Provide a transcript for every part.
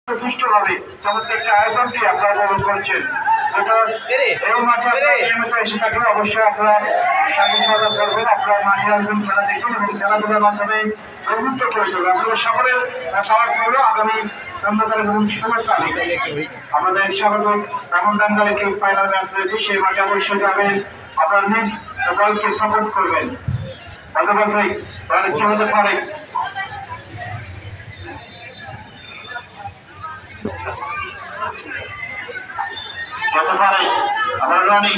সুষ্ঠুভাবে চমৎকার একটা আয়োজনটি আপনারা উপভোগ করছেন। এই মাঠে আপনারা নিয়মিত এসে থাকলে অবশ্যই আপনারা সাথে সহযোগিতা করবেন, আপনারা মাঠে আসবেন, খেলা দেখবেন এবং খেলাধুলার মাধ্যমে প্রবৃত্ত করে দেবেন। আপনাদের সকলের পাওয়ার হলো আগামী শুভেচ্ছা। আমাদের স্বাগত রামনডাঙ্গার একটি ফাইনাল ম্যাচ রয়েছে, সেই মাঠে অবশ্যই যাবেন, আপনার নিজ দলকে সাপোর্ট করবেন। অথবা তাহলে কি হতে পারে হতে পারে আমার রানি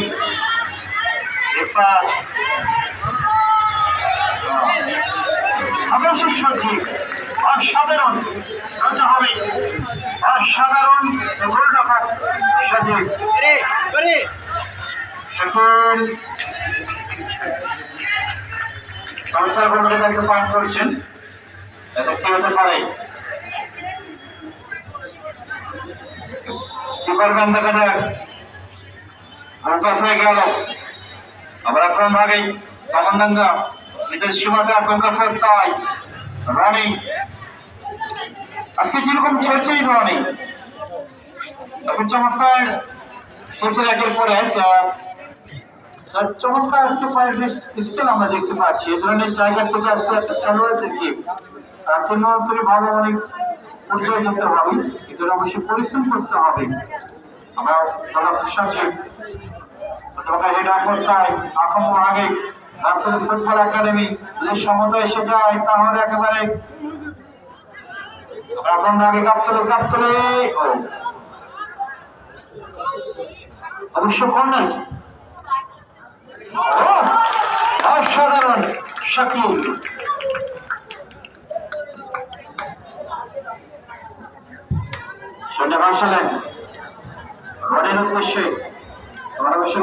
আদর্শের সঠিক অসাধারণ হবে, অসাধারণ গোলরক্ষক সঠিক এখন সংস্থার কর্মীরা দায়িত্ব পালন করছেন। এটা কি হতে পারে, কি করবেন দেখা যাক। হয়ে গেল আবার আক্রমণ ভাগেই রামনডাঙ্গা নিজের সীমাতে আক্রমণ করতে হয়। রনি আজকে কিরকম খেলছেই রনি, এখন চমৎকার খেলছে একের পর এক, চমৎকার আজকে স্কিল আমরা দেখতে পাচ্ছি। এ ধরনের জায়গা থেকে আজকে একটা খেলোয়াড়দের কি থেকে ভালো অনেক পরিচয় দিতে হবে, এদের অবশ্যই পরিশ্রম করতে হবে। আমরা আক্রমণ আগে রাজশাহী ফুটবল একাডেমি যদি সমতা এসে যায় তাহলে একেবারে আক্রমণ আগে কাপতলে অবশ্য কর্নার অসাধারণ শাকিল সেটা ভাসালেন রডের উদ্দেশ্যে আমার অবশ্য